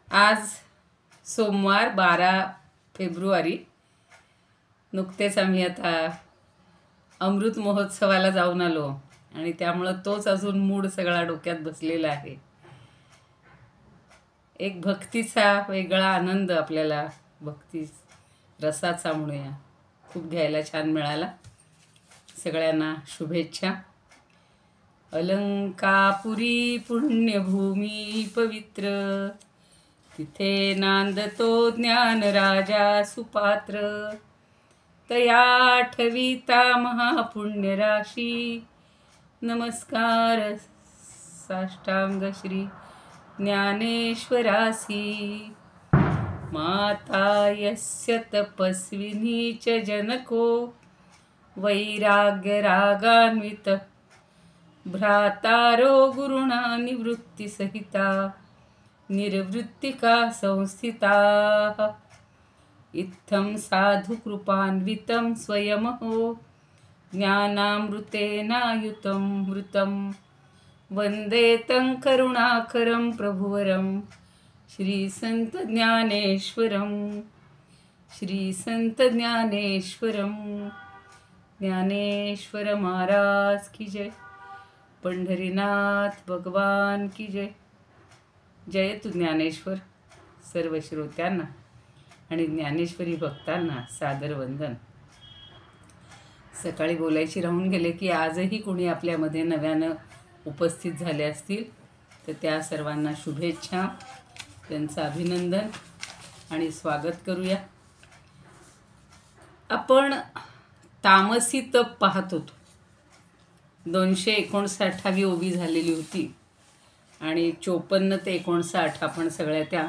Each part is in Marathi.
आज सोमवार 12 फेब्रुवारी. नुकतेच आम्ही आता अमृत महोत्सवाला जाऊन आलो आणि त्यामुळं तोच अजून मूड सगळा डोक्यात बसलेला आहे. एक भक्तीचा वेगळा आनंद आपल्याला भक्ती रसाचा म्हणूया खूप घ्यायला छान मिळाला. सगळ्यांना शुभेच्छा. अलंकापुरी पुण्यभूमी पवित्र, तिथे नांदतो ज्ञान राजा सुपात्र. तया ठविता महापुण्य राशी, नमस्कार साष्टांग श्री ज्ञानेश्वरासी. माता यस्य तपस्विनी च जनको, वैराग्य रागान्वित भ्रातारो गुरुणा निवृत्तिसहिता निर्वृत्तिका संस्थिताः. इत्थं साधुकृपान्वितं स्वयमहो ज्ञानामृतेनायुतं मृतं. वन्दे तं करुणाकरं प्रभुवरं श्रीसंत ज्ञानेश्वरं. श्रीसंत ज्ञानेश्वरं. ज्ञानेश्वर महाराज की जय. पंढरीनाथ भगवान की जय. जय तू ज्ञानेश्वर. सर्व श्रोत्यांना आणि ज्ञानेश्वरी भक्तांना सादर वंदन. सकाळी बोलायची राहून गेले की आजही कोणी आपल्यामध्ये नव्यानं उपस्थित झाले असतील तर त्या सर्वांना शुभेच्छा, त्यांचं अभिनंदन आणि स्वागत करूया. आपण तामसी तप पाहत होतो. 259वी ओवी झालेली होती आणि 54 ते 59 आपण सगळ्या त्या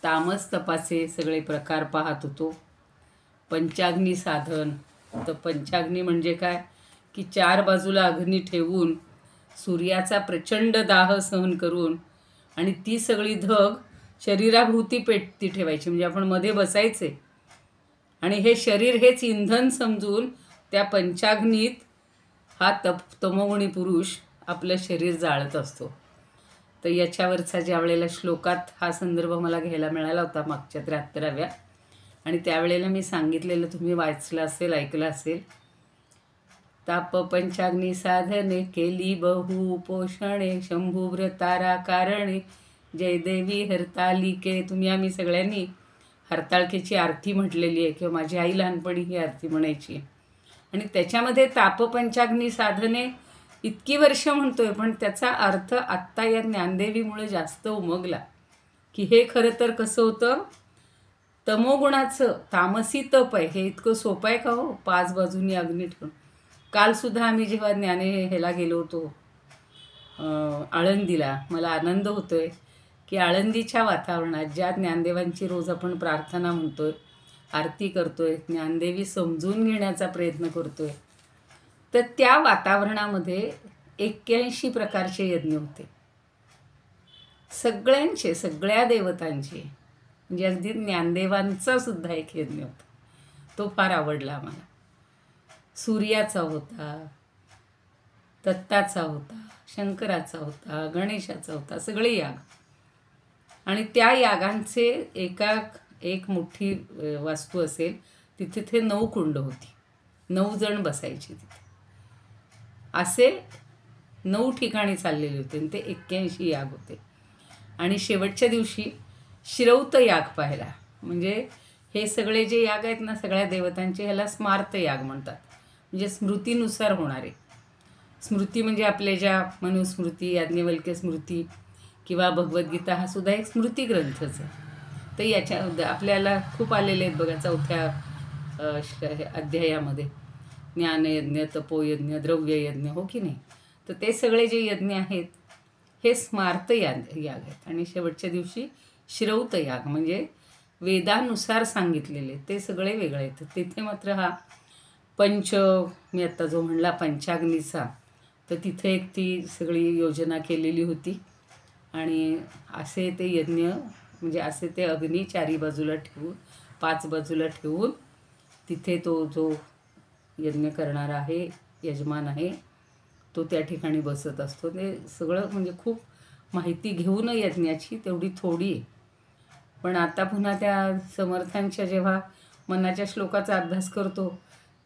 तामस तपाचे सगळे प्रकार पाहत होतो. पंचाग्नी साधन. तर पंचाग्नी म्हणजे काय की 4 बाजूला अग्नी ठेवून सूर्याचा प्रचंड दाह सहन करून आणि ती सगळी धग शरीराभोवती पेटती ठेवायची, म्हणजे आपण मध्ये बसायचे आणि हे शरीर हेच इंधन समजून त्या पंचाग्नीत हा तमोगुणी पुरुष आपलं शरीर जाळत असतो. तर याच्यावरचा ज्या वेळेला श्लोकात हा संदर्भ मला घ्यायला मिळाला होता मागच्या 73व्या, आणि त्यावेळेला मी सांगितलेलं तुम्ही वाचलं असेल, ऐकलं असेल. ताप पंचाग्नी साधने केली बहु पोषणे, शंभुव्रतारा कारणे जय देवी हरतालिके. तुम्ही आम्ही सगळ्यांनी हरताळकेची आरती म्हटलेली आहे किंवा माझी आई लहानपणी ही आरती म्हणायची. आणि त्याच्यामध्ये तापपंचाग्नी साधने इतकी वर्ष म्हणतोय, पण त्याचा अर्थ आत्ता या ज्ञानदेवीमुळे जास्त उमगला की हे खरं तर कसं होतं, तमोगुणाचं तामसी तप आहे. हे इतकं सोपं आहे का हो, 5 बाजूनी अग्नी ठेवून. कालसुद्धा आम्ही जेव्हा ह्याला गेलो होतो आळंदीला, मला आनंद होतोय की आळंदीच्या वातावरणात ज्या ज्ञानदेवांची रोज आपण प्रार्थना म्हणतोय, आरती करतोय, ज्ञानदेवी समजून घेण्याचा प्रयत्न करतोय, तर त्या वातावरणामध्ये 81 प्रकारचे यज्ञ होते. सगळ्यांचे, सगळ्या देवतांचे, म्हणजे अगदी ज्ञानदेवांचा सुद्धा एक यज्ञ होता. तो फार आवडला आम्हाला. सूर्याचा होता, दत्ताचा होता, शंकराचा होता, गणेशाचा होता, सगळे याग. आणि त्या यागांचे एक मोठी वास्तू असेल, तिथे ते 9 कुंड होती. 9 जण बसायचे तिथे. असे 9 ठिकाणी चाललेले होते आणि ते 81 याग होते. आणि शेवटच्या दिवशी श्रौत याग पाहिला. म्हणजे हे सगळे जे याग आहेत ना सगळ्या देवतांचे, ह्याला स्मार्त याग म्हणतात. म्हणजे स्मृतीनुसार होणारे. स्मृती म्हणजे आपल्या ज्या मनुस्मृती, याज्ञवल्क्य स्मृती किंवा भगवद्गीता हा सुद्धा एक स्मृती ग्रंथच आहे. तर याच्या आपल्याला खूप आलेले आहेत बघा 4थ्या अध्यायामध्ये ज्ञानयज्ञ, तपोयज्ञ, द्रव्ययज्ञ, हो की नाही. तर ते सगळे जे यज्ञ आहेत हे स्मार्त याग आहेत. आणि शेवटच्या दिवशी श्रौत याग म्हणजे वेदानुसार सांगितलेले ते सगळे वेगळे आहेत. तिथे मात्र हा मी आत्ता जो म्हणला पंचाग्नीचा, तर तिथे एक ती सगळी योजना केलेली होती. आणि असे ते यज्ञ, म्हणजे असे ते अग्नी 4 बाजूला ठेवून, 5 बाजूला ठेवून तिथे तो जो यज्ञ करणारा आहे, यजमान आहे, तो त्या ठिकाणी बसत असतो. ते सगळं म्हणजे खूप माहिती घेऊन यज्ञाची तेवढी थोडी आहे. पण आता पुन्हा त्या समर्थांच्या जेव्हा मनाच्या श्लोकाचा अभ्यास करतो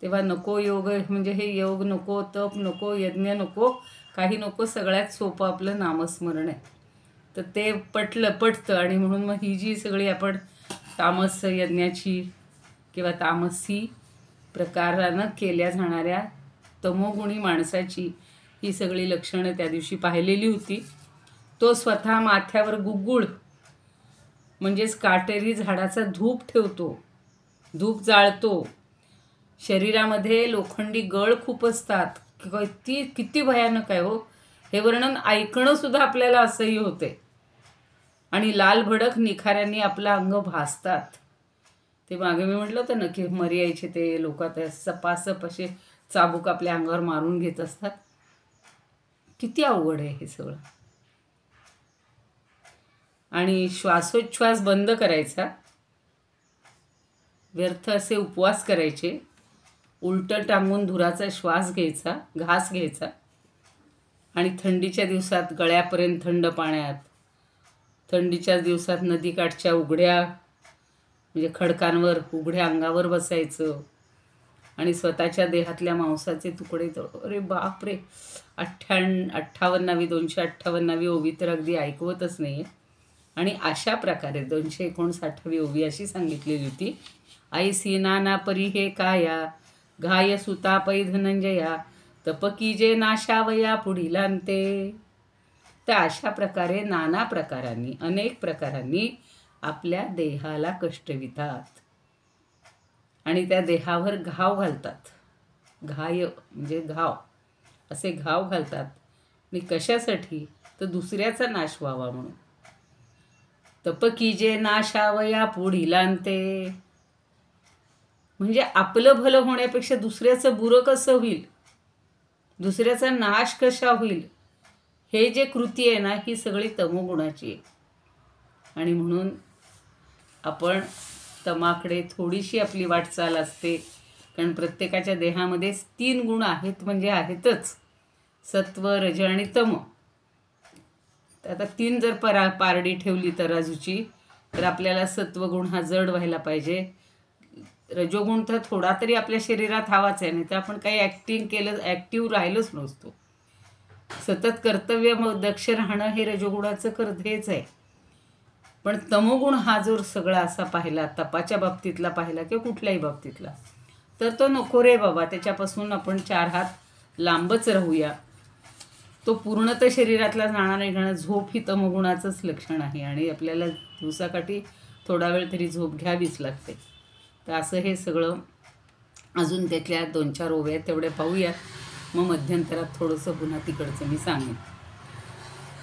तेव्हा नको योग, म्हणजे हे योग नको, तप नको, यज्ञ नको, काही नको, सगळ्यात सोपं आपलं नामस्मरण आहे. तर ते पटतं आणि म्हणून मग ही जी सगळी आपण तामस यज्ञाची किंवा तामसी प्रकारानं केल्या जाणाऱ्या तमोगुणी माणसाची ही सगळी लक्षणं त्या दिवशी पाहिलेली होती. तो स्वतः माथ्यावर गुग्गुळ म्हणजेच काटेरी झाडाचा धूप ठेवतो, धूप जाळतो. शरीरामध्ये लोखंडी गळ खूप असतात. किती भयानक आहे हो, हे वर्णन ऐकणं सुद्धा आपल्याला असह्य होते. आणि लाल भडक निखाऱ्यांनी आपलं अंग भासतात. ते मागे मी म्हटलं होतं ना की मर्यायचे ते लोक आता सपासप असे चाबूक आपल्या अंगावर मारून घेत असतात. किती अवघड आहे हे सगळं. आणि श्वासोच्छ्वास बंद करायचा, व्यर्थ असे उपवास करायचे, उलटं टांगून धुराचा श्वास घ्यायचा, घास घ्यायचा आणि थंडीच्या दिवसात गळ्यापर्यंत थंड पाण्यात, थंडीच्या दिवसात नदीकाठच्या उघड्या म्हणजे खडकांवर उघड्या अंगावर बसायचं आणि स्वतःच्या देहातल्या मांसाचे तुकडे अरे बापरे, 58वी 258वी ओवी तर अगदी ऐकवतच नाही आहे. आणि अशा प्रकारे 259वी ओवी अशी सांगितलेली होती. ऐसी नाना परी हे काया, घाय सुता पै धनंजया, तपकीजे नाशावया पुढील अंते. तर अशा प्रकारे नाना प्रकारांनी, अनेक प्रकारांनी आपल्या देहाला कष्टवितात आणि त्या देहावर घाव घालतात. घाय म्हणजे घाव, असे घाव घालतात. आणि कशासाठी? तर दुसऱ्याचा नाश व्हावा म्हणून. तपकीजे नाशावया पुढील अंते, म्हणजे आपलं भलं होण्यापेक्षा दुसऱ्याचं बुरं कसं होईल, दुसऱ्याचा नाश कसा होईल, हे जे कृती आहे ना, ही सगळी तमोगुणाची आहे. आणि म्हणून आपण तमाकडे थोडीशी आपली वाटचाल असते. कारण प्रत्येकाच्या देहामध्ये 3 गुण आहेत, म्हणजे आहेतच, सत्व, रज आणि तम. तर आता 3 जर पारडी ठेवली तराजूची, तर आपल्याला सत्वगुण हा जड व्हायला पाहिजे. रजोगुण तर थोडा तरी आपल्या शरीरात हवाच आहे, नाही तर आपण काही ॲक्टिव्ह राहिलोच नसतो. सतत कर्तव्य दक्ष राहणं हे रजोगुणाचं हेच आहे. पण तमोगुण हा जर सगळा असा पाहिला, तपाच्या बाबतीतला पाहिला किंवा कुठल्याही बाबतीतला, तर तो नको रे बाबा, त्याच्यापासून आपण 4 हात लांबच राहूया. तो पूर्णतः शरीरातला जाणार नाही. कारण झोप ही तमोगुणाचंच लक्षण आहे आणि आपल्याला दिवसाकाठी थोडा वेळ तरी झोप घ्यावीच लागते. तर असं हे सगळं अजून त्यातल्या 2-4 ओव्या तेवढे पाहूयात. मग मध्यंतरात थोडंसं पुन्हा तिकडचं मी सांगेन.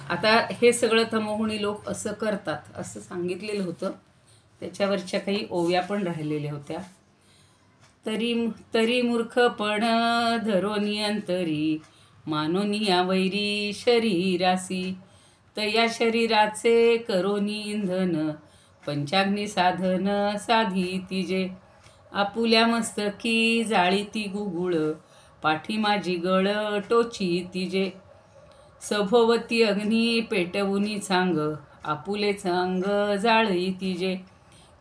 आता हे सगळं तमोगुणी लोक असं करतात असं सांगितलेलं होतं. त्याच्यावरच्या काही ओव्या पण राहिलेल्या होत्या. तरी मूर्खपण धरोनी अंतरी, मानोनिया वैरी शरीरासी, तया शरीराचे करोनी इंधन, पंचाग्नी साधन साधी तिजे, आपुल्या मस्तकी जाळी ती गुगुळ, पाठी माझी गळ टोची तिजे, सभोवती अग्नी पेटवुनी चांग, आपुलेच अंग जाळी तिजे,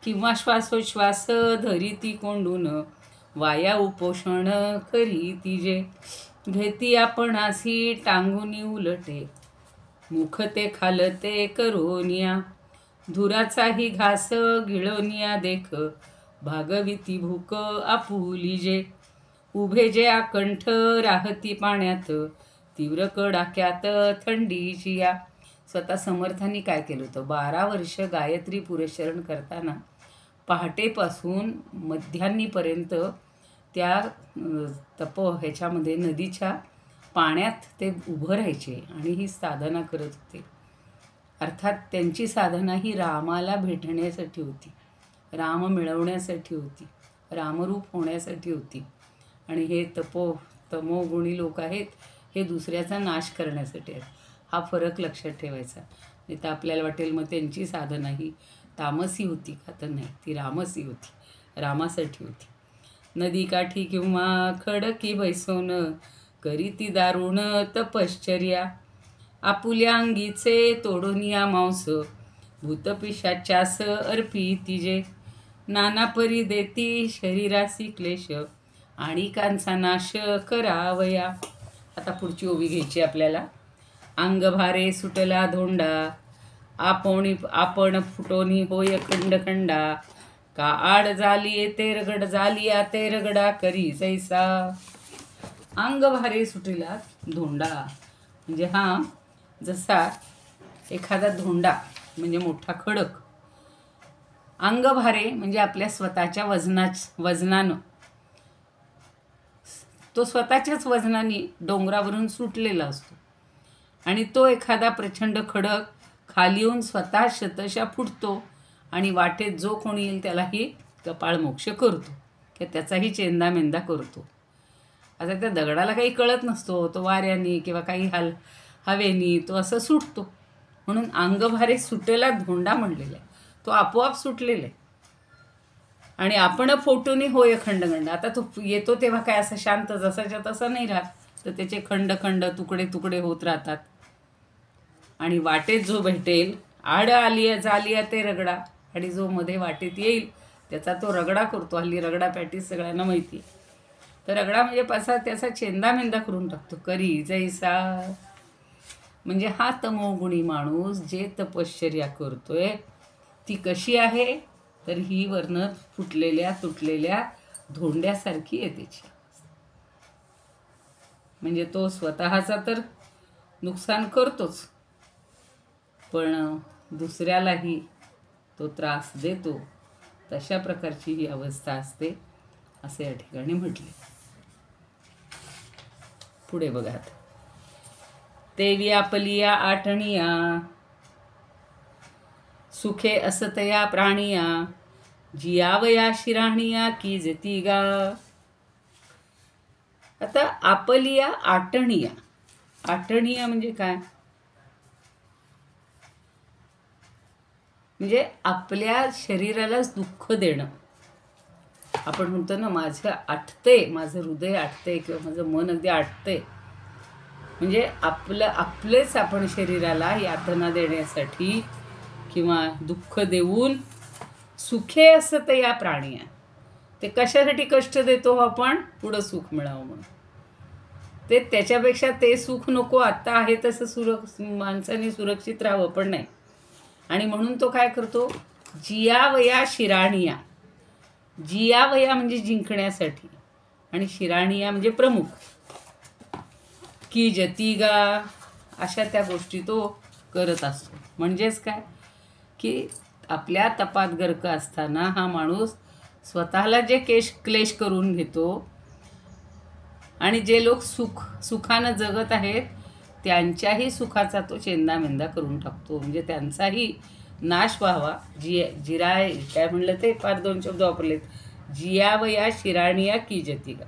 किंवा श्वासोच्छ्वास धरी ती कोंडून, वाया उपोषण करी तिजे, घेती आपणासी टांगुनी उलटे, मुख ते खालते करोनिया, धुराचाही घास गिळोनिया देख, भागविती भूक आपुली जे, उभे जे आकंठ राहती पाण्यात, तीव्र कडाक्यात थंडीची या. स्वतः समर्थांनी काय केलं होतं, 12 वर्ष गायत्री पुरस्चरण करताना पहाटेपासून मध्यान्हीपर्यंत त्या ह्याच्यामध्ये नदीच्या पाण्यात ते उभं राहायचे आणि ही साधना करत होते. अर्थात त्यांची साधना ही रामाला भेटण्यासाठी होती, राम मिळवण्यासाठी होती, रामरूप होण्यासाठी होती. आणि हे तमोगुणी लोक आहेत, हे दुसऱ्याचा नाश करण्यासाठी आहेत. हा फरक लक्षात ठेवायचा. नाही तर आपल्याला वाटेल मग त्यांची साधना ही तामसी होती का, तर नाही, ती रामसी होती, रामासाठी होती. नदीकाठी किंवा खडकी बैसोन, करी ती दारुण तपश्चर्या, आपुल्या अंगीचे तोडोनिया मांस, भूतपिशाच्यास अर्पी तिजे नाना परी देती शरीरासी क्लेश आणि कांचा नाश करावया. आता पुढची ओवी घ्यायची आपल्याला. अंग भारे सुटला धोंडा आपण फुटोनी होय खंडखंडा का आड झाली तेरगड झाली तेरगडा करी जैसा. अंग भारे सुटला धोंडा म्हणजे हा जसा एखादा धोंडा म्हणजे मोठा खडक. अंग भारे म्हणजे आपल्या स्वतःच्या वजनानं तो स्वतःच्याच वजनाने डोंगरावरून सुटलेला असतो आणि तो एखादा प्रचंड खडक खाली येऊन स्वतः शतशा फुटतो आणि वाटेत जो कोणी येईल त्यालाही कपाळमोक्ष करतो की त्याचाही चेंदामेंदा करतो. आता त्या दगडाला काही कळत नसतो, तो वाऱ्याने किंवा काही हवेनी तो असं सुटतो. म्हणून अंगभारे सुटेला धोंडा म्हणलेला आहे. तो आपोआप सुटलेला आहे. आणि आपण फोटोनी होय खंडखंड. आता तो येतो तेव्हा काय असं शांत जसाच्या तसा नाही राहत, तर त्याचे खंड खंड तुकडे तुकडे होत राहतात. आणि वाटेत जो भेटेल आड आली झाली ते रगडा, आणि जो मध्ये वाटेत येईल त्याचा तो रगडा करतो. हल्ली रगडा पॅटीस सगळ्यांना माहिती आहे. तर रगडा म्हणजे त्याचा चेंदामेंदा करून टाकतो. करी जैसा म्हणजे हा तमोगुणी माणूस जे तपश्चर्या करतोय ती कशी आहे, तर ही वर्ण फुटलेल्या तुटलेल्या धोंड्यासारखी आहे त्याची. म्हणजे तो स्वतःचा तर नुकसान करतोच, पण दुसऱ्यालाही तो त्रास देतो. तशा प्रकारची ही अवस्था असते असे या ठिकाणी म्हटले. पुढे बघा. तेवी आपलिया आठणिया सुखे असतया प्राणिया जियावया शिराणिया की जती गा. आता आपलिया आटणिया. आटणिया म्हणजे काय? म्हणजे आपल्या शरीरालाच दुःख देणं. आपण म्हणतो ना माझं आटते, माझं हृदय आटते किंवा माझं मन अगदी आटते. म्हणजे आपलेच आपण शरीराला यातना देण्यासाठी किंवा दुःख देऊन सुखे असत या प्राणिया. ते कशासाठी कष्ट देतो आपण? पुढं सुख मिळावं म्हणून. ते त्याच्यापेक्षा ते सुख नको, आत्ता आहे तसं माणसाने सुरक्षित राहावं पण नाही. आणि म्हणून तो काय करतो? जियावया शिराणिया. जियावया म्हणजे जिंकण्यासाठी, आणि शिराणिया म्हणजे प्रमुख. की जतीगा अशा त्या गोष्टी तो करत असतो. म्हणजेच काय की आपल्या तपात गर्क असताना हा माणूस स्वतःला जे क्लेश करून घेतो आणि जे लोक सुखानं जगत आहेत त्यांच्याही सुखाचा तो चेंदामेंदा करून टाकतो. म्हणजे त्यांचाही नाश व्हावा. जिराय काय म्हणलं ते फार 2 शब्द वापरलेत. जियावया शिराणिया की जतीगा.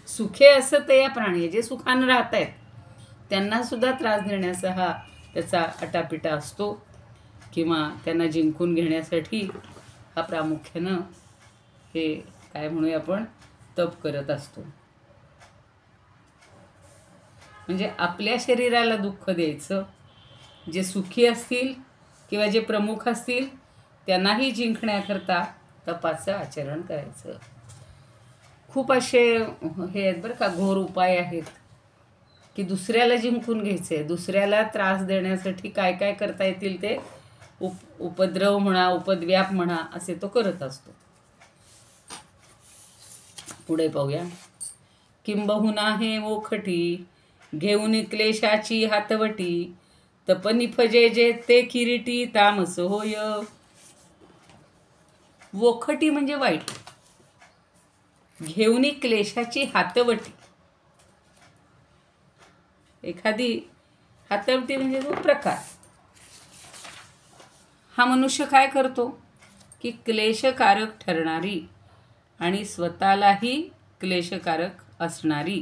सुखे असं ते या प्राणी जे सुखानं राहत आहेत त्यांनासुद्धा त्रास देण्याचा हा त्याचा अटापिटा असतो, किंवा त्यांना जिंकून घेण्यासाठी हा प्रामुख्यानं हे काय म्हणूया आपण तप करत असतो. म्हणजे आपल्या शरीराला दुःख द्यायचं, जे सुखी असतील किंवा जे प्रमुख असतील त्यांनाही जिंकण्याकरता तपाचं आचरण करायचं. खूप असे हे आहेत बरं का, घोर उपाय आहेत की दुसऱ्याला जिंकून घ्यायचे. दुसऱ्याला त्रास देण्यासाठी काय काय करता येतील ते उपद्रव म्हणा, उपद्व्याप म्हणा, असे तो करत असतो. पुढे पाहूया. किंबहुना हे ओखटी घेऊन क्लेशाची हातवटी तपनी फजे जे ते किरीटी तामस होय. वोखटी म्हणजे वाईट. घेऊन क्लेशाची हातवटी. एखादी हातवटी म्हणजे तो प्रकार. हा मनुष्य काय करतो की क्लेशकारक ठरणारी आणि स्वतःलाही क्लेशकारक असणारी,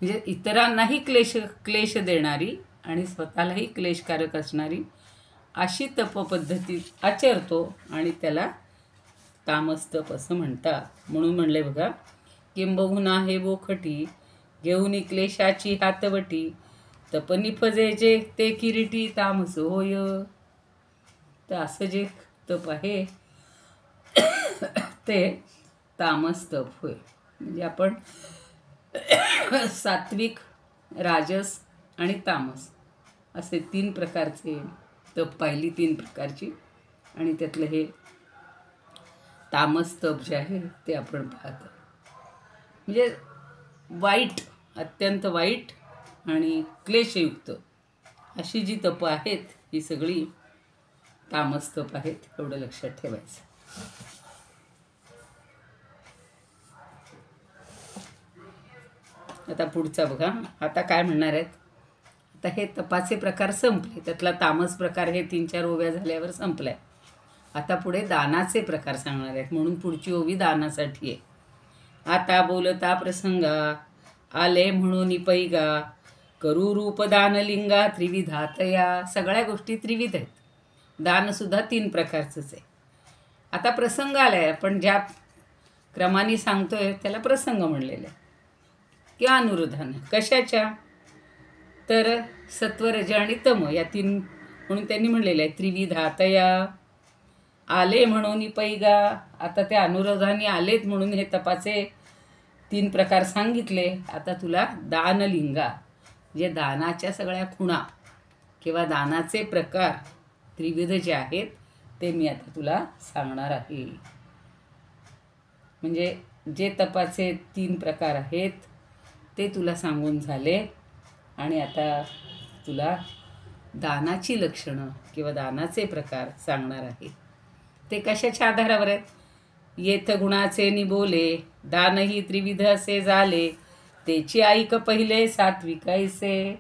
म्हणजे इतरांनाही क्लेश देणारी आणि स्वतःलाही क्लेशकारक असणारी अशी तपपद्धती आचरतो आणि त्याला तामस्तप असं म्हणतात. म्हणून म्हणले बघा. किंबहुना हे बोखटी घेऊन क्लेशाची हातवटी तपनी फजे जे ते किरीटी तामस होय. तर असं जे तप आहे ते तामस तप होय. म्हणजे आपण सात्विक, राजस आणि तामस असे 3 प्रकारचे तप पाहिली, 3 प्रकारची. आणि त्यातलं हे तामस तप जे आहे ते आपण पाहतो. म्हणजे वाईट, अत्यंत वाईट आणि क्लेशयुक्त अशी जी तप आहेत ही सगळी तामस तप आहेत, एवढं लक्षात ठेवायचं. आता पुढचा बघा. आता काय म्हणणार आहेत. आता हे तपाचे प्रकार संपले. त्यातला तामस प्रकार हे 3-4 ओव्या झाल्यावर संपलाय. आता पुढे दानाचे प्रकार सांगणार आहेत. म्हणून पुढची ओवी दानासाठी आहे. आता बोलता प्रसंगा आले म्हणून पैगा करू रूप दानलिंगा त्रिविधातया. सगळ्या गोष्टी त्रिविध आहेत. दानसुद्धा 3 प्रकारचंच आहे. आता प्रसंग आलाय. आपण ज्या क्रमाने सांगतोय त्याला प्रसंग म्हणलेलं आहे किंवा अनुरोधान. कशाच्या? तर सत्व, रज आणि तम या 3 म्हणून त्यांनी म्हणलेलं आहे. त्रिविधातया आले म्हणून पैगा. आता त्या अनुरोधाने आलेत म्हणून हे तपाचे 3 प्रकार सांगितले. आता तुला दानलिंगा जे दानाच्या सगळ्या खुणा किंवा दानाचे प्रकार त्रिविध जे आहेत ते मी आता तुला सांगणार आहे. म्हणजे जे तपाचे 3 प्रकार आहेत ते तुला सांगून झाले. आणि आता तुला दानाची लक्षणं किंवा दानाचे प्रकार सांगणार आहे. ते कशाच्या आधारावर आहेत? येथ गुणाचे निबोले दानही त्रिविध असे झाले तेची ऐक पहिले सात्विक ऐसे.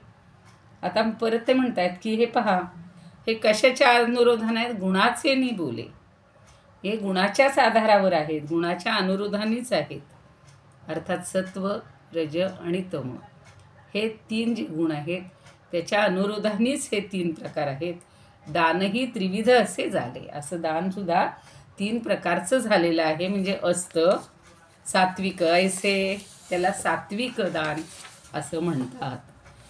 आता परत ते म्हणतायत की हे पहा, हे कशाच्या अनुरोधान आहेत? गुणाचे निबोले. हे गुणाच्याच आधारावर आहेत, गुणाच्या अनुरोधानेच आहेत. अर्थात सत्व, रज आणि तम हे 3 जे गुण आहेत त्याच्या अनुरोधानेच हे 3 प्रकार आहेत. दानही त्रिविध असे झाले. असं दानसुद्धा 3 प्रकारचं झालेलं आहे. म्हणजे असतं सात्विक ऐसे, त्याला सात्विक दान असं म्हणतात.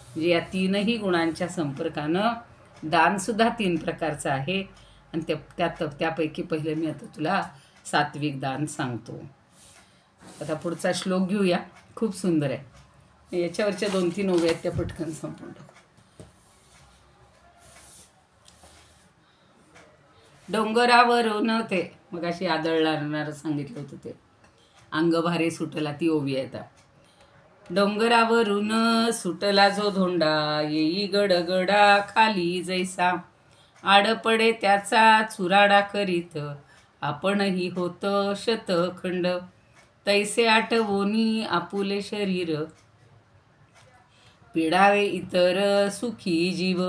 म्हणजे या 3ही गुणांच्या संपर्कानं दानसुद्धा 3 प्रकारचं आहे. आणि त्यापैकी पहिलं मी आता तुला सात्विक दान सांगतो. आता पुढचा श्लोक घेऊया. खूप सुंदर आहे. याच्यावरच्या 2-3 ओव्या आहेत त्या पटकन संपून टाकू. डोंगरावरून ते मग अशी आदळणारं सांगितलं होतं ते अंग भारे सुटला, ती ओवी आहे. आता डोंगरावरून सुटला जो धोंडा येई गडगडा खाली जैसा आडपडे त्याचा चुराडा करीत आपणही होत शतखंड तैसे आठवोनी आपुले शरीर पिडावे इतर सुखी जीव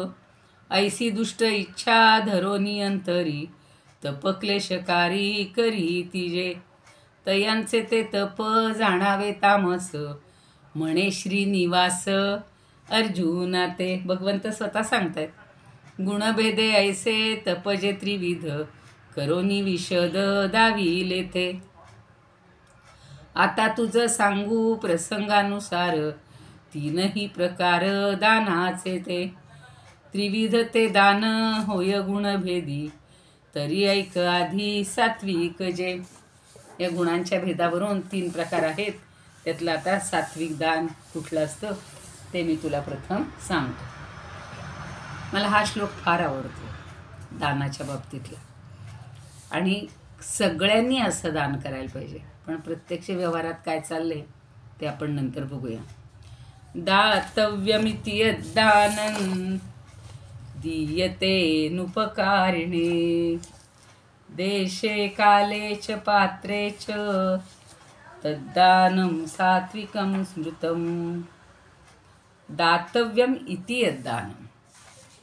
ऐसी दुष्ट इच्छा धरोनी अंतरी तप क्लेशकारी करी तिजे तयांचे ते तप जाणावे तामस म्हणे श्रीनिवास अर्जुना. ते भगवंत स्वतः सांगतायत. गुणभेदे ऐसे तप जे त्रिविध करोनी विशद दाविले ते. आता तुझं सांगू प्रसंगानुसार 3ही प्रकार दानाचे ते. त्रिविध ते दान होय गुणभेदी तरी ऐक आधी सात्विक जे. या गुणांच्या भेदावरून 3 प्रकार आहेत. त्यातलं आता सात्विक दान कुठलं असतं ते मी तुला प्रथम सांगतो. मला हा श्लोक फार आवडतो दानाच्या बाबतीतला. आणि सगळ्यांनी असं दान करायला पाहिजे. पण प्रत्यक्ष व्यवहारात काय चाललंय ते आपण नंतर बघूया. दातव्यमिति यद्दानं दीयते नुपकारिणे देशे काले च पात्रे च तद्दानं सात्विकं स्मृतं. दातव्यम इति यद्दानं.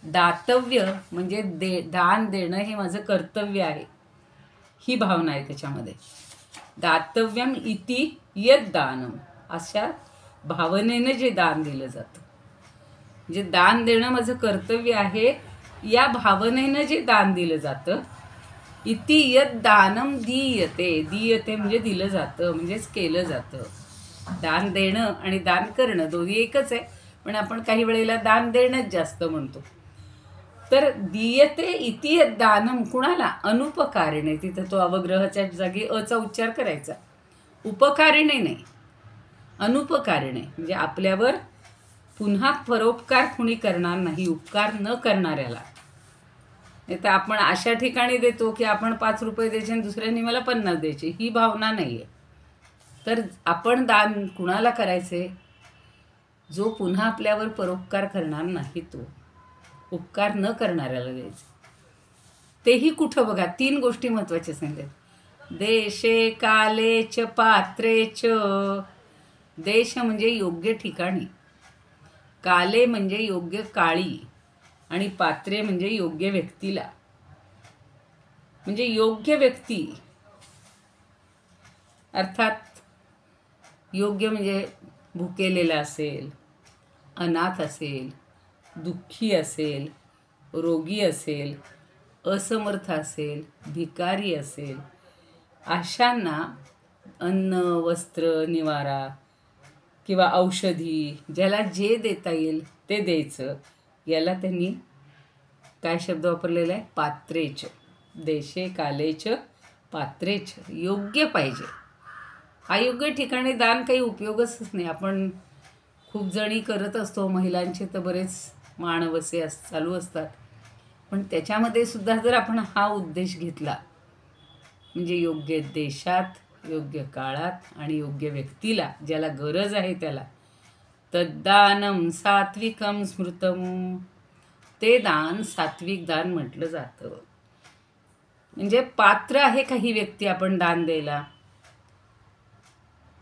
दातव्य म्हणजे दान देणं हे माझं कर्तव्य आहे, ही भावना आहे त्याच्यामध्ये. दातव्यम इति यद्दानं अशा भावनेनं जे दान दिलं जातं, म्हणजे दान देणं माझं कर्तव्य आहे या भावनेनं जे दान दिलं जातं. इति यद्दानं दीयते. दीयते म्हणजे दिलं जातं, म्हणजेच केलं जातं. दान देणं आणि दान करणं दोन्ही एकच आहे, पण आपण काही वेळेला दान देणंच जास्त म्हणतो. तर दीयते इति दानम कुणाला? अनुपकारिणे. तिथं तो अवग्रहाच्या जागी अचा उच्चार करायचा. उपकारिणे नाही, अनुपकारिणे. म्हणजे आपल्यावर पुन्हा परोपकार कुणी करणार नाही, उपकार न करणाऱ्याला. नाही तर आपण अशा ठिकाणी देतो की आपण 5 रुपये द्यायचे आणि दुसऱ्यांनी मला 50 द्यायचे, ही भावना नाही आहे. तर आपण दान कुणाला करायचे? जो पुन्हा आपल्यावर परोपकार करणार नाही, तो उपकार न करणाऱ्याला द्यायचे. तेही कुठं बघा, 3 गोष्टी महत्त्वाच्या सांगितल्यात. देशे काले च पात्रे च. देश म्हणजे योग्य ठिकाणी, काले म्हणजे योग्य काळी, आणि पात्रे म्हणजे योग्य व्यक्तीला. म्हणजे योग्य व्यक्ती अर्थात योग्य म्हणजे भुकेलेला असेल, अनाथ असेल, दुःखी असेल, रोगी असेल, असमर्थ असेल, भिकारी असेल, अशांना अन्न, वस्त्र, निवारा किंवा औषधी, ज्याला जे देता येईल ते द्यायचं. याला त्यांनी काय शब्द वापरलेला आहे? पात्रेच. देशे कालेच पात्रेच. योग्य पाहिजे. अयोग्य ठिकाणी दान काही उपयोगच नाही. आपण खूप जणी करत असतो, महिलांचे तर बरेच माणवसे चालू असतात, पण त्याच्यामध्ये सुद्धा जर आपण हा उद्देश घेतला, म्हणजे योग्य देशात, योग्य काळात आणि योग्य व्यक्तीला, ज्याला गरज आहे त्याला, तद्दानम सात्विकम स्मृतम. ते दान सात्विक दान म्हटलं जातं. म्हणजे पात्र आहे काही व्यक्ती आपण दान द्यायला,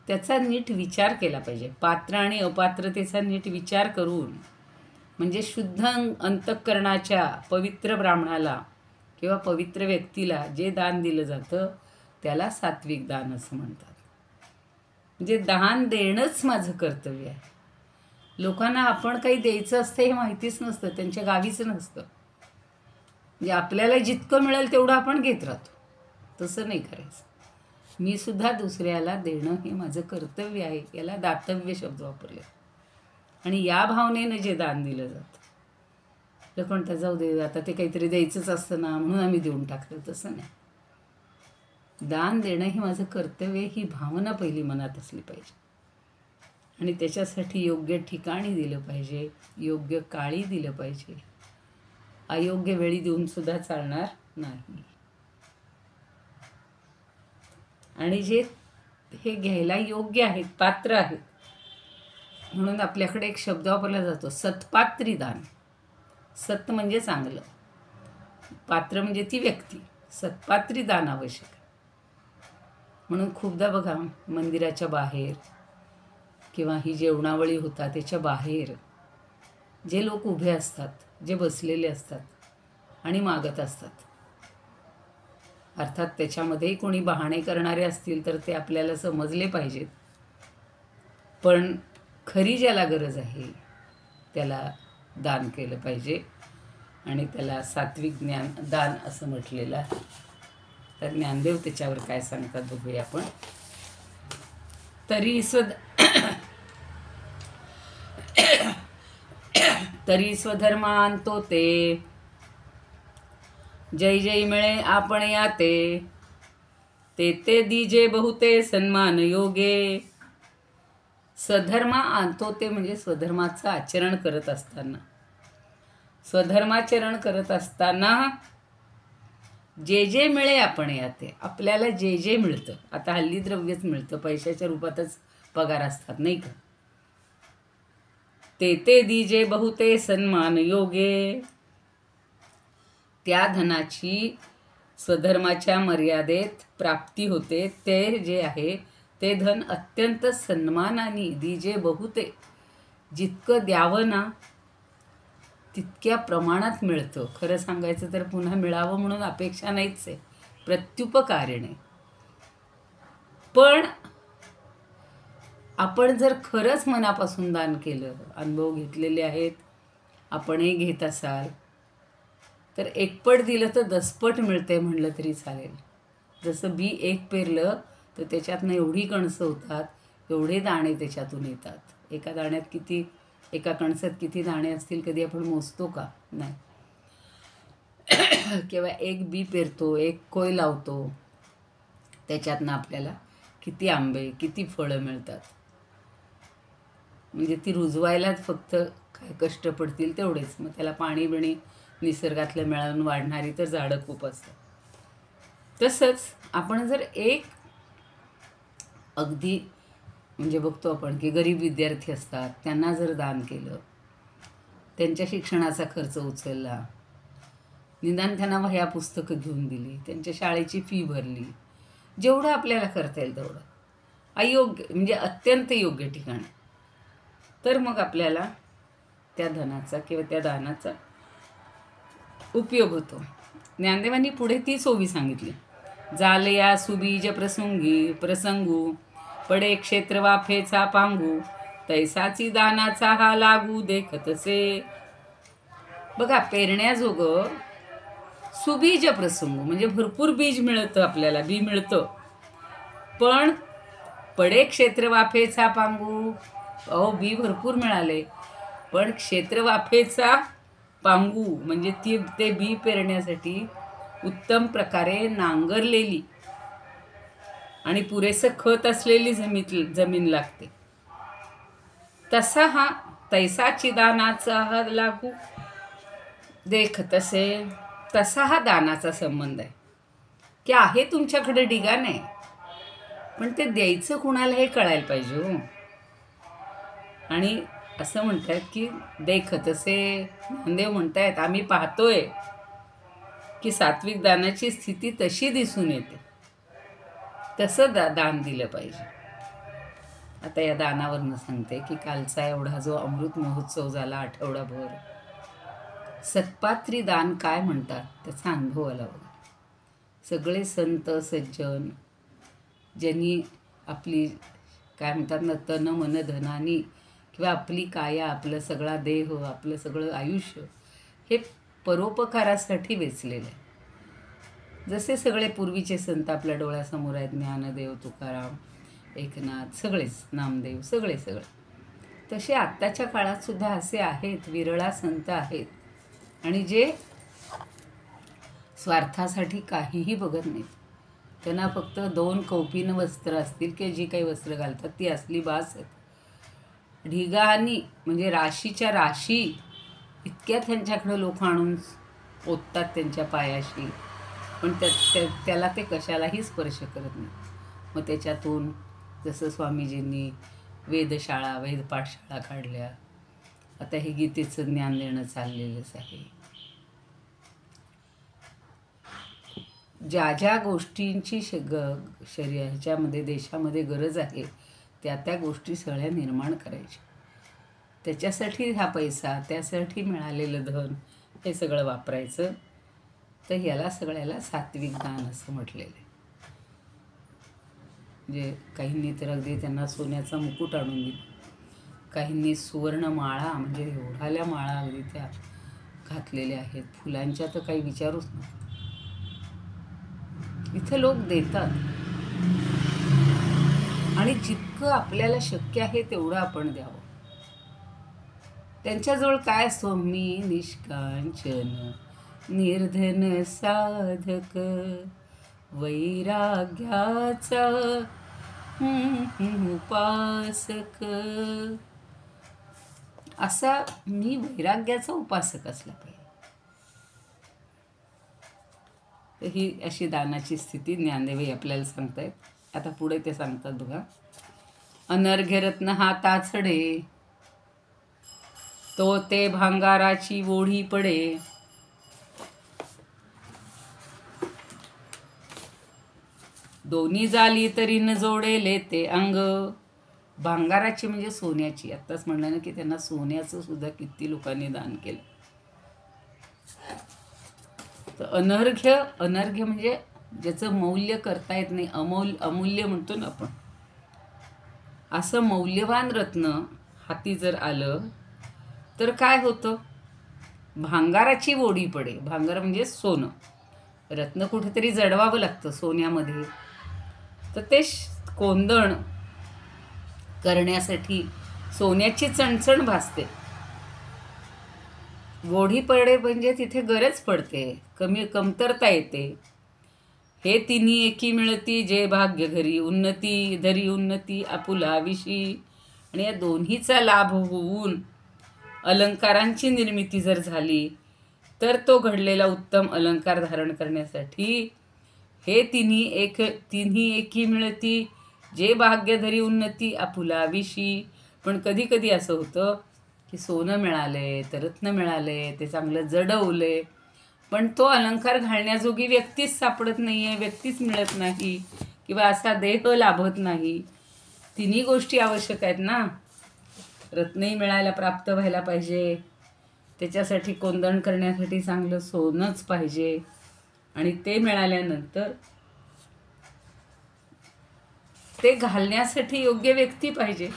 त्याचा नीट विचार केला पाहिजे. पात्र आणि अपात्रतेचा नीट विचार करून, म्हणजे शुद्ध अंतःकरणाच्या पवित्र ब्राह्मणाला किंवा पवित्र व्यक्तीला जे दान दिलं जातं त्याला सात्विक दान असं म्हणतात. म्हणजे दान देणंच माझं कर्तव्य आहे. लोकांना आपण काही द्यायचं असतं हे माहितीच नसतं, त्यांच्या गावीच नसतं. म्हणजे आपल्याला जितकं मिळेल तेवढं आपण घेत राहतो. तसं नाही करायचं. मी सुद्धा दुसऱ्याला देणं हे माझं कर्तव्य आहे. याला दातव्य शब्द वापरले. आणि या भावनेनं जे दान दिलं जातं, तर कोणता जाऊ दे, आता ते काहीतरी द्यायचंच असतं ना म्हणून आम्ही देऊन टाकलं, तसं नाही. दान देणं हे माझं कर्तव्य, ही भावना पहिली मनात असली पाहिजे. आणि त्याच्यासाठी योग्य ठिकाणी दिलं पाहिजे, योग्य काळी दिलं पाहिजे. अयोग्य वेळी देऊन सुद्धा चालणार नाही. आणि जे हे घ्यायला योग्य आहेत, पात्र आहेत, म्हणून आपल्याकडे एक शब्द वापरला जातो, सत्पात्री दान. सत म्हणजे चांगलं, पात्र म्हणजे ती व्यक्ती. सत्पात्री दान आवश्यक आहे. म्हणून खूपदा बघा, मंदिराच्या बाहेर किंवा ही जेवणावळी होता त्याच्या बाहेर जे लोक उभे असतात, जे बसलेले असतात आणि मागत असतात, अर्थात त्याच्यामध्ये कोणी बहाणे करणारे असतील तर ते आपल्याला समजले पाहिजेत, पण खरी ज्याला गरज आहे त्याला दान केलं पाहिजे. आणि त्याला सात्विक ज्ञान दान असं म्हटलेलं आहे. तर ज्ञानदेव त्याच्यावर काय सांगतात बघूया आपण. तरी स्वधर्मान तो ते, जय जय मिळे आपण याते, ते ते दीजे बहुते सन्मान योगे. स्वधर्म आणतो ते म्हणजे स्वधर्माचं आचरण करत असताना, स्वधर्माचरण करत असताना जे जे मिळे आपण याते. आपल्याला जे जे मिळतं, आता हल्ली द्रव्यच मिळतं, पैशाच्या रूपातच पगार असतात नाही का. ते ते दीजे बहुते सन्मान योगे. त्या धनाची स्वधर्माच्या मर्यादेत प्राप्ती होते. ते जे आहे ते धन अत्यंत सन्मानाने दीजे बहुते, जितकं द्यावं ना तितक्या प्रमाणात मिळतं. खरं सांगायचं तर पुन्हा मिळावं म्हणून अपेक्षा नाहीच आहे, प्रत्युपकारिणे. पण आपण जर खरंच मनापासून दान केलं, अनुभव घेतलेले आहेत, आपणही घेत असाल तर एकपट दिलं तर दसपट मिळते म्हणलं तरी चालेल. जसं बी एक पेरलं तर त्याच्यातनं एवढी कणसं होतात, एवढे दाणे त्याच्यातून येतात. एका कणसात किती दाणे असतील कधी आपण मोजतो का? नाही. किंवा एक बी पेरतो, एक कोय लावतो, त्याच्यातनं आपल्याला किती आंबे, किती फळं मिळतात. म्हणजे ती रुजवायलाच फक्त काय कष्ट पडतील तेवढेच. मग त्याला पाणी बिणी निसर्गातलं मिळून वाढणारी तर झाडं खूप असतात. तसंच आपण जर एक अगदी म्हणजे बघतो आपण की गरीब विद्यार्थी असतात, त्यांना जर दान केलं, त्यांच्या शिक्षणाचा खर्च उचलला, निदान त्यांना वह्या पुस्तकं घेऊन दिली, त्यांच्या शाळेची फी भरली, जेवढं आपल्याला करता येईल तेवढं अयोग्य म्हणजे अत्यंत योग्य ठिकाण, तर मग आपल्याला त्या धनाचा किंवा त्या दानाचा उपयोग होतो. ज्ञानदेवांनी पुढे ती ओवी सांगितली. जालया सुबीज प्रसंगू पडे क्षेत्र वाफेचा पांगू तैसाची दानाचा हा लागू देखतसे. बघा, पेरण्याजोगं सुबीज प्रसंग म्हणजे भरपूर बीज मिळतं, आपल्याला बी मिळतं. पण पडे क्षेत्र वाफेचा पांगू, अहो बी भरपूर मिळाले, पण क्षेत्र वाफेचा पांगू म्हणजे ते बी पेरण्यासाठी उत्तम प्रकारे नांगरलेली आणि पुरेसं खत असलेली जमीन लागते. तैसाची दानाचा हा लागू देख तसे, तसा हा दानाचा संबंध आहे की आहे तुमच्याकडे ढिगाण आहे, पण ते द्यायचं कुणाला हे कळायला पाहिजे हो. आणि असं म्हणतात की देख तसे, ज्ञानदेव म्हणतायत आम्ही पाहतोय की सात्विक दानाची स्थिती तशी दिसून येते, तसं दान दिलं पाहिजे. आता या दानावरनं सांगते की कालचा एवढा जो अमृत महोत्सव झाला आठवडाभर, सत्पात्री दान काय म्हणतात त्याचा अनुभव आला बघा. सगळे संत सज्जन ज्यांनी आपली काय म्हणतात ना तन मन धनानी किंवा आपली काया, आपलं सगळा देह, आपलं सगळं आयुष्य हे परोपकारासाठी वेचलेलं आहे. जसे सगळे पूर्वीचे संत आपल्या डोळ्यासमोर आहेत, ज्ञानदेव, तुकाराम, एकनाथ, सगळेच, नामदेव, सगळे तसे आत्ताच्या काळातसुद्धा असे आहेत, विरळा संत आहेत आणि जे स्वार्थासाठी काहीही बघत नाहीत. त्यांना फक्त 2 कौपीन वस्त्र असतील की जी काही वस्त्र घालतात ती असली बास आहेत. ढिगाणी म्हणजे राशीच्या राशी इतक्या त्यांच्याकडं लोक आणून ओततात त्यांच्या पायाशी, पण त्याला ते कशालाही स्पर्श करत नाही. मग त्याच्यातून जसं स्वामीजींनी वेधशाळा, वेधपाठशाळा काढल्या, आता हे गीतेचं ज्ञान देणं चाललेलंच आहे. ज्या ज्या गोष्टींची ह्याच्यामध्ये देशामध्ये गरज आहे त्या गोष्टी सगळ्या निर्माण करायच्या. त्याच्यासाठी हा पैसा, त्यासाठी मिळालेलं धन हे सगळं वापरायचं. तर ह्याला सगळ्याला सात्विक दान असं म्हटलेलं आहे. म्हणजे काहींनी तर अगदी त्यांना सोन्याचा मुकुट आणून दिला, काहींनी सुवर्ण माळा म्हणजे एवढाल्या माळा अगदी त्या घातलेल्या आहेत, फुलांच्या तर काही विचारूच नका. इथं लोक देतात आणि जितकं आपल्याला शक्य आहे तेवढं आपण द्यावं. त्यांच्याजवळ काय सौम्य निष्कांचन निर्धन साधक वैराग्याचा उपासक, असा मी वैराग्याचा उपासक असला पाहिजे. तर ही अशी दानाची स्थिती ज्ञानदेवही आपल्याला सांगतायत. आता पुढे ते सांगतात बघा. अनर्घ्यरत्न हाताचडे तो ते भांगाराची ओढी पडे, दोन्ही झाली तरी न जोडेले ते अंग. भांगाराची म्हणजे सोन्याची. आत्ताच म्हणलं ना की त्यांना सोन्याचं सुद्धा किती लोकांनी दान केलं. तर अनर्घ्य म्हणजे ज्याचं मौल्य करता येत नाही, अमूल्य म्हणतो ना आपण, असं मौल्यवान रत्न हाती जर आलं तर काय होतं, भांगाराची ओढी पडे. भांगार म्हणजे सोनं. रत्न कुठेतरी जडवावं लागतं सोन्यामध्ये, तर ते कोंदण करण्यासाठी सोन्याची चणचण भासते. गोढी पडे म्हणजे तिथे गरज पडते, कमतरता येते. हे तिन्ही एकी मिळती जे भाग्य घरी उन्नती धरी उन्नती आपुला विशी. आणि या दोन्हीचा लाभ होऊन अलंकारांची निर्मिती जर झाली तर तो घडलेला उत्तम अलंकार धारण करण्यासाठी हे तिन्ही एकी मिळती जे भाग्य धरी उन्नती आपुला विशी. पण कधी कधी असं होतं की सोनं मिळाले तर रत्न मिळाले, ते चांगलं जडवले, पण तो अलंकार घालण्याजोगी व्यक्तीच सापडत नाही आहे, व्यक्तीच मिळत नाही, किंवा असा देह लाभत नाही. तिन्ही गोष्टी आवश्यक आहेत ना. रत्नही मिळायला प्राप्त व्हायला पाहिजे, त्याच्यासाठी कोंदण करण्यासाठी चांगलं सोनंच पाहिजे, आणि ते मिळाल्यानंतर ते घालण्यासाठी योग्य व्यक्ती पाहिजे,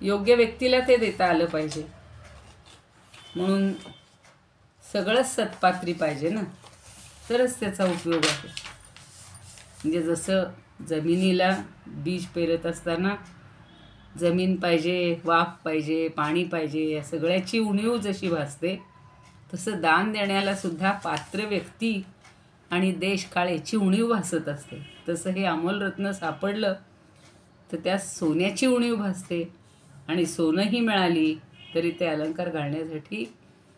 योग्य व्यक्तीला ते देता आलं पाहिजे. म्हणून सगळंच सत्पात्री पाहिजे ना, तरच त्याचा उपयोग आहे. म्हणजे जसं जमिनीला बीज पेरत असताना जमीन पाहिजे, वाफ पाहिजे, पाणी पाहिजे, या सगळ्याची उणीव जशी भासते, तसं दान देण्याला सुद्धा पात्र व्यक्ती आणि देश काळ याची उणीव भासत असते. तसं हे अमोल रत्न सापडलं तर त्या सोन्याची उणीव भासते, आणि सोनंही मिळाली तरी ते अलंकार घालण्यासाठी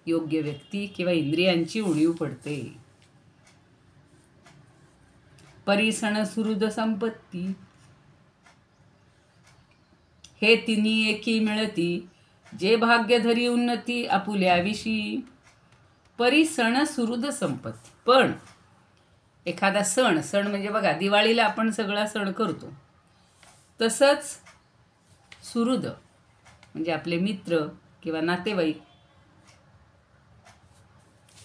योग्य व्यक्ती किंवा इंद्रियांची उणीव पडते. परिसण सुहृद संपत्ती हे तिन्ही एकी मिळती जे भाग्य धरी उन्नती आपुल्या विशी. परिसण सुहृद संपत्ती. पण एखादा सण म्हणजे बघा, दिवाळीला आपण सगळा सण करतो, तसंच सुहृद म्हणजे आपले मित्र किंवा नातेवाईक,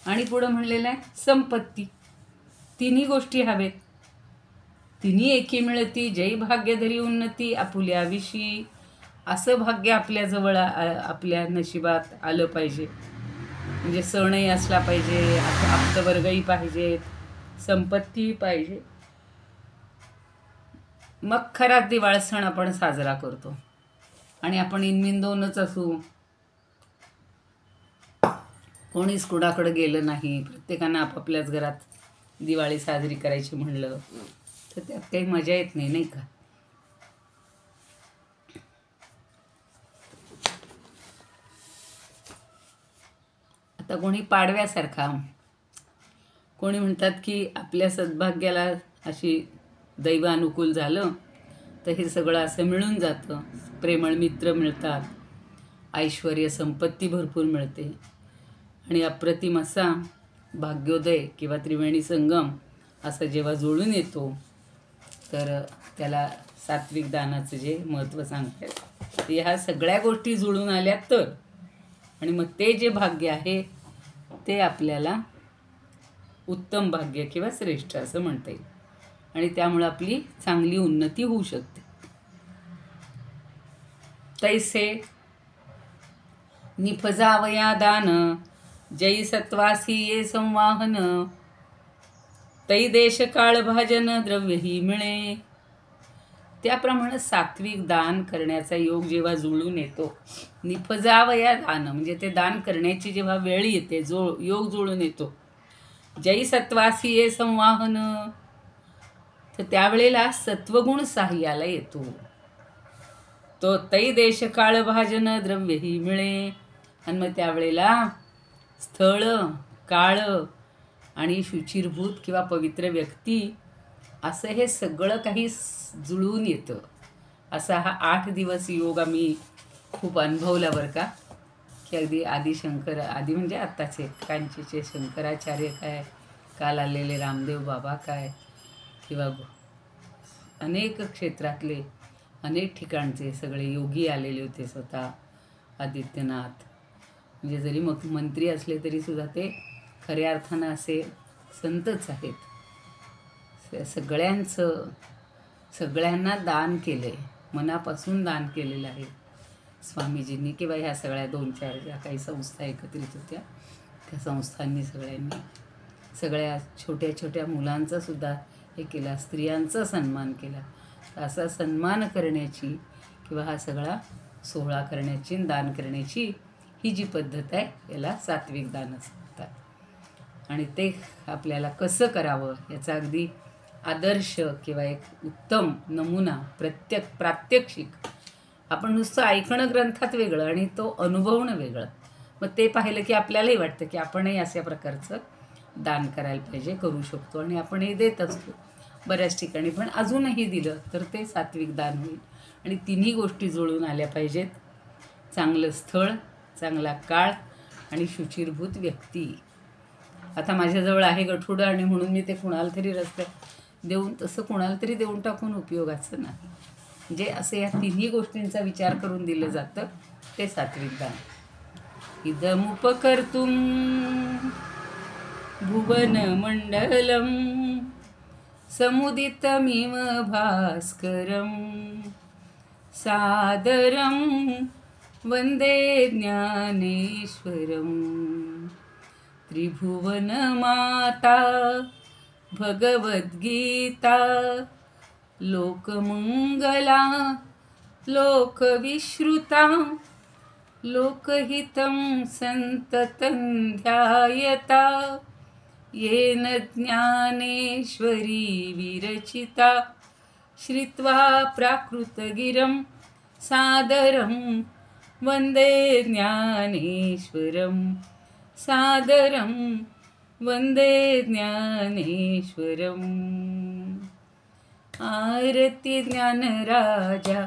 आणि पुढं म्हणलेलं आहे संपत्ती. तिन्ही गोष्टी हवेत. तिन्ही एकी मिळती जय भाग्य धरी उन्नती आपुल्या विशी. असं भाग्य आपल्याजवळ आपल्या नशिबात आलं पाहिजे. म्हणजे सणही असला पाहिजे, आप्तवर्गही पाहिजेत, संपत्तीही पाहिजे, मग खरा दिवाळ सण आपण साजरा करतो. आणि आपण इनमिन असू, कोणीच कुणाकडे गेलं नाही, प्रत्येकानं आपापल्याच घरात दिवाळी साजरी करायची म्हणलं तर त्यात काही मजा येत नाही, नाही का. आता कोणी पाडव्यासारखा, कोणी म्हणतात की आपल्या सद्भाग्याला अशी दैव अनुकूल झालं तर हे सगळं असं मिळून जातं. प्रेमळ मित्र मिळतात, ऐश्वर्य संपत्ती भरपूर मिळते, आणि अप्रतिम असा भाग्योदय किंवा त्रिवेणी संगम असं जेव्हा जुळून येतो तर त्याला सात्विक दानाचं जे महत्त्व सांगतात, ह्या सगळ्या गोष्टी जुळून आल्या तर, आणि मग ते जे भाग्य आहे ते आपल्याला उत्तम भाग्य किंवा श्रेष्ठ असं म्हणता येईल, आणि त्यामुळे आपली चांगली उन्नती होऊ शकते. तैसे निफजावया दान जै सत्वासी ये संवाहन. तै देश काळ भाजन द्रव्यही मिळे. त्याप्रमाणे सात्विक दान करण्याचा योग जेव्हा जुळून येतो, निफजावया दान म्हणजे ते दान करण्याची जेव्हा वेळ येते, योग जुळून येतो, जै सत्वासी ये संवाहन, तर त्यावेळेला सत्वगुण सहाय्याला येतो. तो तै देश काळ भाजन द्रव्यही मिळे. आणि मग त्यावेळेला स्थळ, काळ आणि शुचिरभूत किंवा पवित्र व्यक्ती असं हे सगळं काही जुळून येतं. असा हा 8 दिवस योग आम्ही खूप अनुभवला बरं का. की अगदी आदी म्हणजे आत्ताचे कांचीचे शंकराचार्य काय, काल आलेले रामदेव बाबा काय, किंवा अनेक क्षेत्रातले अनेक ठिकाणचे सगळे योगी आलेले होते. स्वतः आदित्यनाथ म्हणजे जरी मग मंत्री असले तरी सुद्धा ते खऱ्या अर्थानं असे संतच आहेत. सगळ्यांना दान केलं आहे, मनापासून दान केलेलं आहे स्वामीजींनी, किंवा ह्या सगळ्या 2-4 ज्या काही संस्था एकत्रित होत्या त्या संस्थांनी सगळ्यांनी, सगळ्या छोट्या छोट्या मुलांचा सुद्धा हे केला, स्त्रियांचा सन्मान केला. असा सन्मान करण्याची किंवा हा सगळा सोहळा करण्याची, दान करण्याची ही जी पद्धत आहे याला सात्विक दान असं म्हणतात. आणि ते आपल्याला कसं करावं याचा अगदी आदर्श किंवा एक उत्तम नमुना प्रात्यक्षिक. आपण नुसतं ऐकणं ग्रंथात वेगळं आणि तो अनुभवणं वेगळं. मग ते पाहिलं की आपल्यालाही वाटतं की आपणही अशा प्रकारचं दान करायला पाहिजे, करू शकतो आणि आपणही देत असतो बऱ्याच ठिकाणी. पण अजूनही दिलं तर ते सात्विक दान होईल. आणि तिन्ही गोष्टी जुळून आल्या पाहिजेत: चांगलं स्थळ, चांगला काळ आणि शुचिरभूत व्यक्ती. आता माझ्याजवळ आहे गठुडं आणि म्हणून मी ते कुणाला तरी रस्त्यात देऊन, तसं कुणाला तरी देऊन टाकून उपयोगाचं नाही. म्हणजे असे या तिन्ही गोष्टींचा विचार करून दिलं जातं ते सात्विक दान. इदमुपकर्तुं भुवनमण्डलं समुदितमिव भास्करं सादरं वन्दे ज्ञानेश्वरं. त्रिभुवनमाता भगवद्गीता लोकमङ्गला लोकविश्रुता लोकहितं सन्ततं ध्यायता येन ज्ञानेश्वरी विरचिता. श्रुत्वा प्राकृतगिरं सादरं वन्दे ज्ञानेश्वरं सादरं वन्दे ज्ञानेश्वरम्. आरती ज्ञानराजा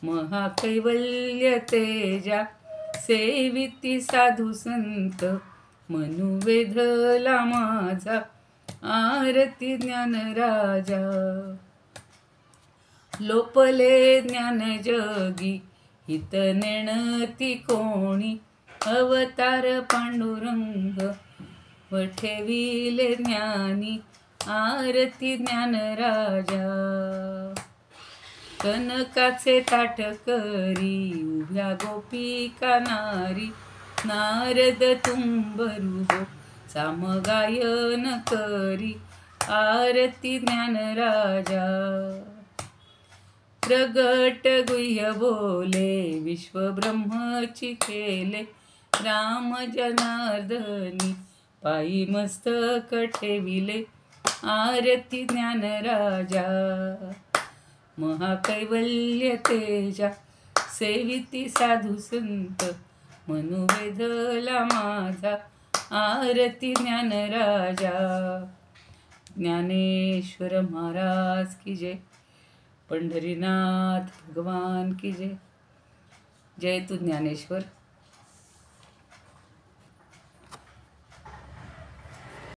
महाकैवल्य तेजा सेविती साधू संत मनुवेधला माझा. आरती ज्ञानराजा लोपले ज्ञान जगी हित नेणती कोणी. अवतार पांडुरंग वठविले ज्ञानी. आरती ज्ञानराजा कनकाचे ताट करी उभ्या गोपिका नारी. नारद तुंबरुहो सामगायन करी. आरती ज्ञानराजा प्रगट गुह्य बोले विश्वब्रह्मची केले. राम जनार्दनी पायी मस्तक ठेविले. आरती ज्ञानराजा महाकैवल्य तेजा सेविती साधू संत मनुवेधला माझा. आरती ज्ञानराजा. ज्ञानेश्वर महाराज की जय. पंढरीनाथ भगवान की जय. जय तू ज्ञानेश्वर.